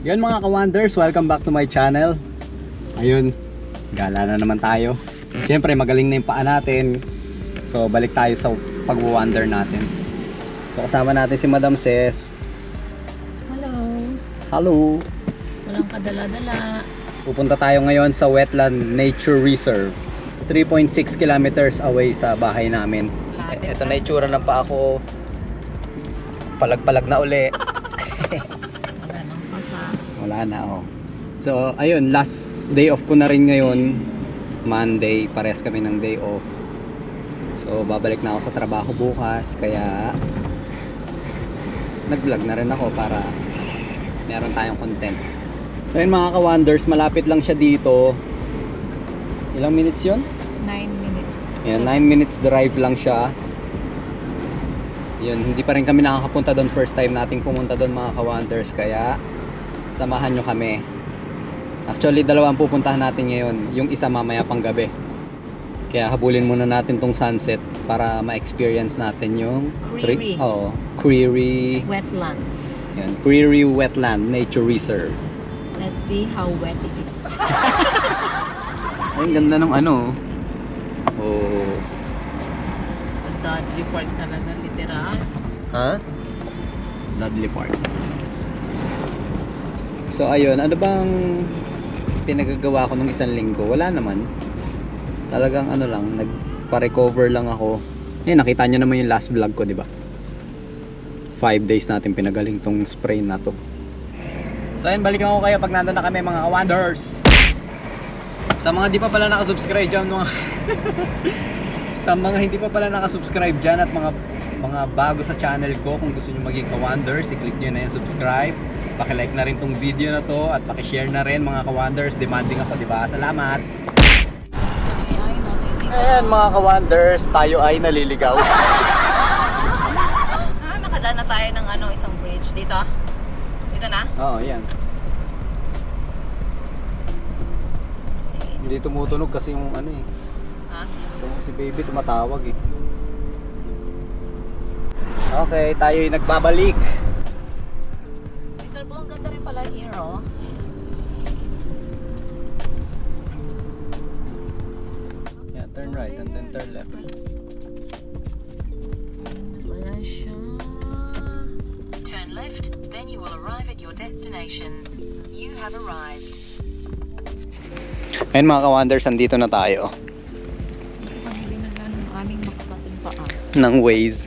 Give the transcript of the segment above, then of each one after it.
Yun mga ka-wonders, welcome back to my channel. Ayun, gala na naman tayo. Siyempre magaling na yung paa natin. So balik tayo sa pag-wonder natin. So kasama natin si Madam Cess. Hello. Hello. Walang kadala-dala. Pupunta tayo ngayon sa Wetland Nature Reserve, 3.6 kilometers away sa bahay namin. Ito na itsura ng paa ko. Palag-palag na uli. Wala nang pasa. Wala na, oh. So ayun, last day off ko na rin ngayon, Monday. Parehas kami ng day off. So babalik na ako sa trabaho bukas, kaya nag-vlog na rin ako para meron tayong content. So yun mga ka-wonders, malapit lang siya dito. Ilang minutes yun? 9 minutes. Yan, 9 minutes drive lang siya. Yun, hindi pa rin kami nakakapunta doon. First time nating pumunta doon mga ka-wonders, kaya samahan nyo kami. Actually, dalawang pupuntahan natin ngayon. Yung isa mamaya pang gabi. Kaya habulin muna natin tong sunset para ma-experience natin yung Creery. Creery Wetlands. yan, Creery Wetland Nature Reserve. Let's see how wet it is. Ay, ang ganda ng ano. Oh. So Dudley Park talaga, literal. Ha? Dudley Park. So ayun, ano bang pinagagawa ko nung isang linggo? Wala naman. Talagang ano lang, nagpa-recover lang ako. Eh, nakita nyo naman yung last vlog ko, di ba? 5 days natin pinagaling tong spray na to. So ayun, balikan ko kayo pag nandun na kami mga ka-wonders. Sa mga di pa pala nakasubscribe dyan, sa mga hindi pa pala nakasubscribe dyan at mga bago sa channel ko, kung gusto nyo maging ka-wonders, i-click nyo na yung subscribe. Paki-like na rin tong video na to at paki-share na rin mga ka-wonders. Demanding ako, di ba? Salamat! Ayan mga ka-wonders, tayo ay naliligaw. Nakadaan na tayo ng isang bridge dito. Dito na? Oo, yan. Hindi tumutunog kasi yung ano eh. Ha? Si baby tumatawag eh. Okay, tayo ay nagbabalik. Dito po, ang ganda rin pala here, oh. Yeah, turn right and then turn left. Wala siya. Turn left, then you will arrive at your destination. You have arrived. Ayun mga ka-wonders, andito na tayo. Pamili na lang ng aming makakating paa. Ng Waze.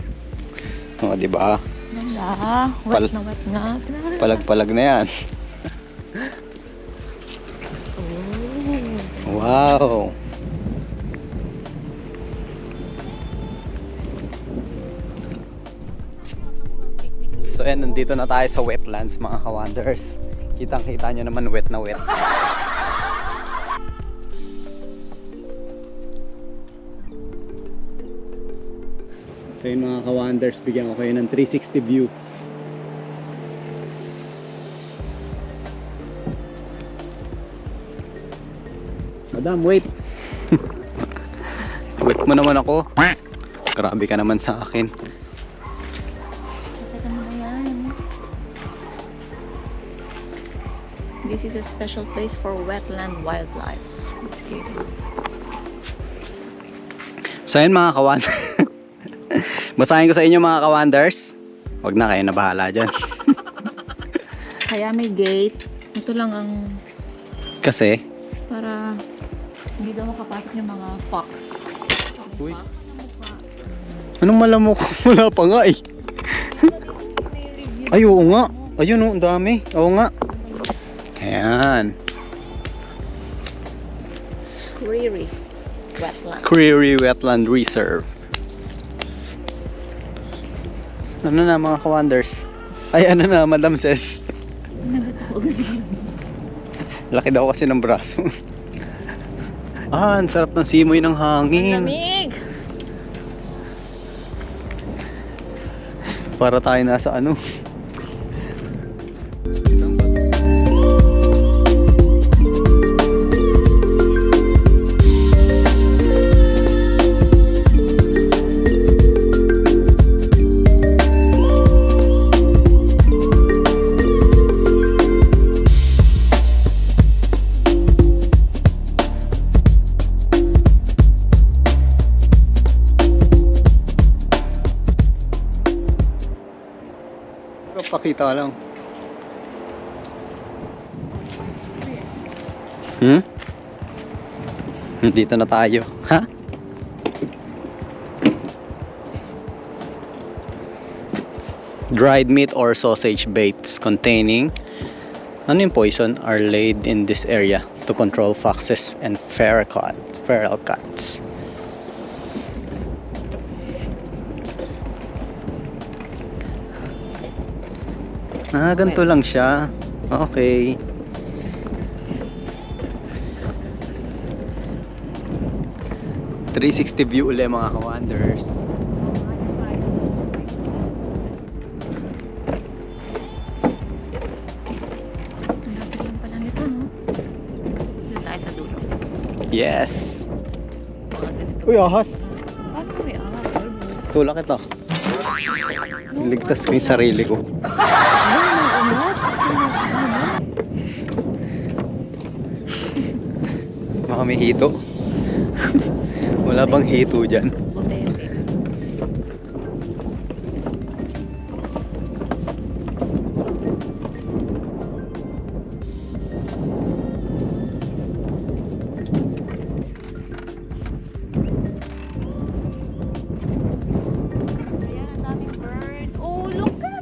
O, diba? Wala. Wet na wet nga. Palag-palag na yan. Oh. Wow! So ayan, nandito na tayo sa wetlands mga ka-wonders. Kitang-kita nyo naman wet na wet. So yun mga ka-wonders, bigyan ko kayo ng 360 view. Madam, wait! Wait mo naman ako. Grabe ka naman sa akin. Teka mo na yan. This is a special place for wetland wildlife. Just kidding. So yun mga ka-wonders. Basahin ko sa inyo mga ka-wonders. Huwag na, kayo na bahala dyan. Kaya may gate. Ito lang ang Kasi para hindi daw makapasok yung mga fox. Uy. Anong malamok? Wala pa nga eh. Ay, oo nga. Ayun oh, ang dami. Oo nga. Ayan. Creery Wetland. Creery Wetland Reserve. Ano na mga ka-wonders? Ay, ano na, Madam Cess? Laki daw kasi ng braso. Ah, ang sarap ng simoy ng hangin. Ang lamig! Para tayo nasa ano. dito, alam. Dito na tayo. Ha? Dried meat or sausage baits containing ano yung poison are laid in this area to control foxes and feral cats. Ganito lang siya. Okay. .360 view ulit mga ka-wonders. Lapit lang pala nito, no? Dito tayo sa dulo. Yes. Uy, ahas. Paano may ahas? Tulak ito. Ligtas ko yung sarili ko. Baka may hito. Wala bang hito dyan? Potete. Ayan, ang daming bird. Oh, look at that!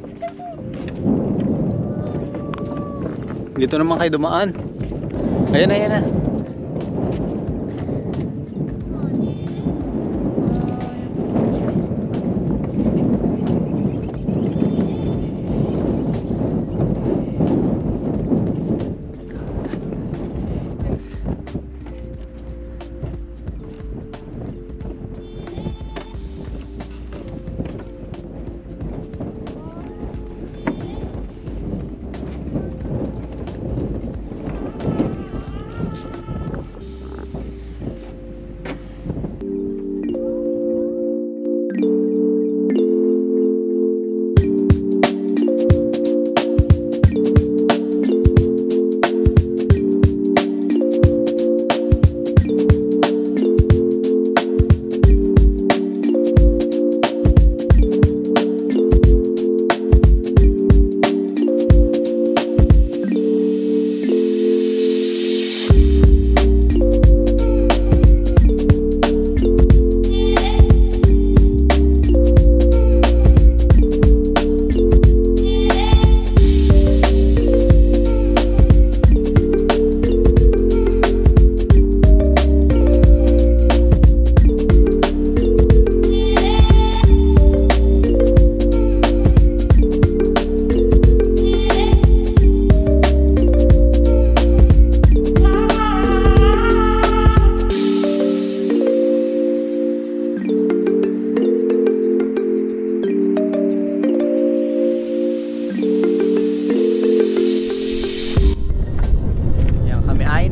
Dito naman kayo dumaan. Ayan na, ayan na.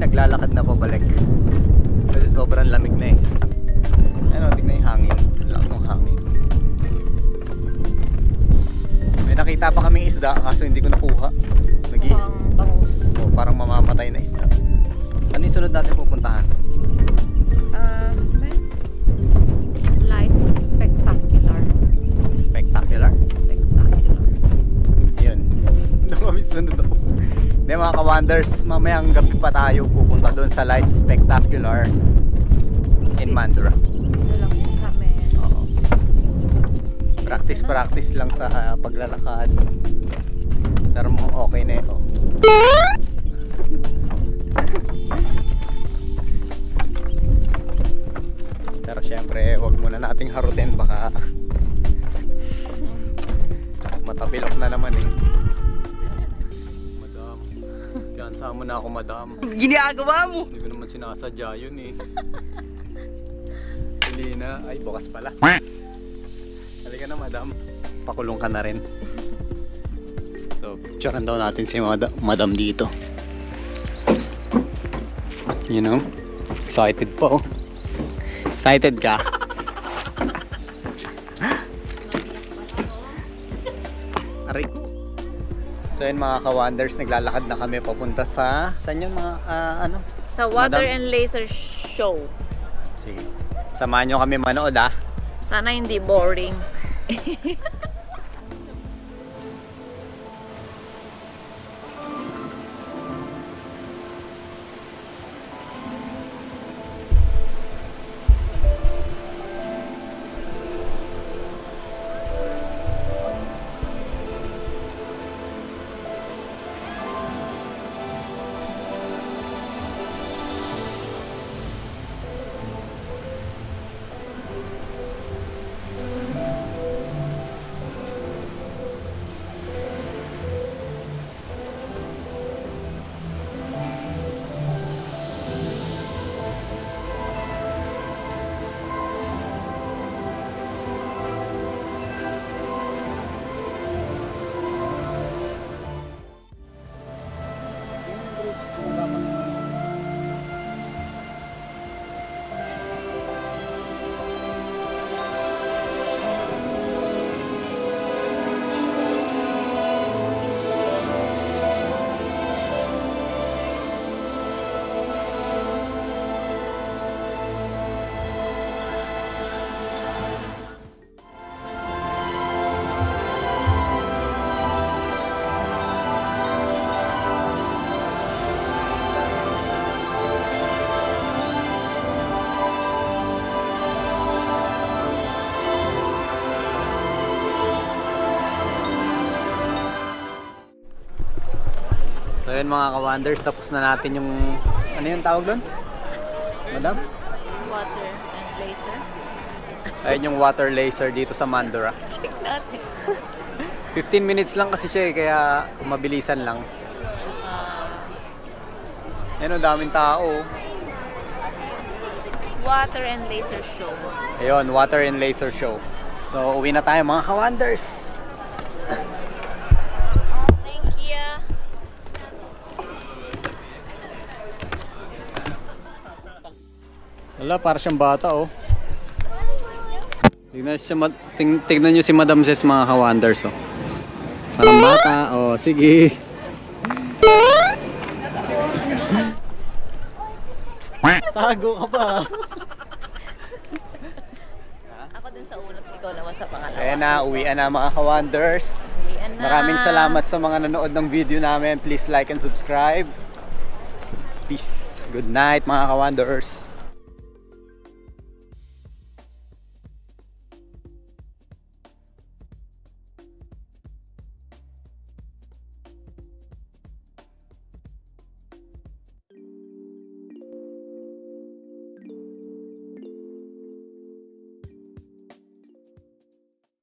naglalakad na pabalik kasi sobrang lamig na eh. Ano, tignan yung hangin, lakas ng hangin. May nakita pa kaming isda kaso hindi ko nakuha. Parang bangus. Oh, parang mamamatay na isda. Ano yung sunod natin pupuntahan? May lights spectacular. Spectacular? Spectacular. Yun. Doon kami sunod ako. Hindi mga ka-wonders, mamayang gabi pa tayo pupunta doon sa Lights Spectacular in Mandurah. Dito lang din sa amin. Oo. Practice lang sa paglalakad. Pero mo okay na ito. Pero syempre, wag muna nating harutin, baka matapilok na naman eh. Madam, kansa mo na ako, madam. Ginagawa mo! Hindi ko naman sinasadya yun eh. Hindi na. Ay, bukas pala. Halika na, madam. Pakulong ka na rin. So, picturean daw natin si madam dito. You know? Excited po. Excited ka? Aray ko. So yun mga ka-wonders, naglalakad na kami papunta sa... Saan yun mga ano? Sa Water Madam? and Laser Show. Sige. Samahan nyo kami manood ah. Sana hindi boring. So yun mga ka-wonders, tapos na natin yung, ano yung tawag doon? Madam? Water and laser. Ayun yung water laser dito sa Mandurah. Check natin. 15 minutes lang kasi siya kaya mabilisan lang. Ayun, ang daming tao. Water and laser show. Ayun, water and laser show. So uwi na tayo mga ka-wonders. Thank you. Wala, para siyang bata oh. Tignan nyo si Madam Cess mga ka-wonders oh. Parang bata oh, sige. Tago ka pa. Ako dun sa unat, ikaw naman sa pangalawa. Kaya na, uwian na mga ka-wonders. Uwian na. Maraming salamat sa mga nanood ng video namin. Please like and subscribe. Peace. Good night mga ka-wonders.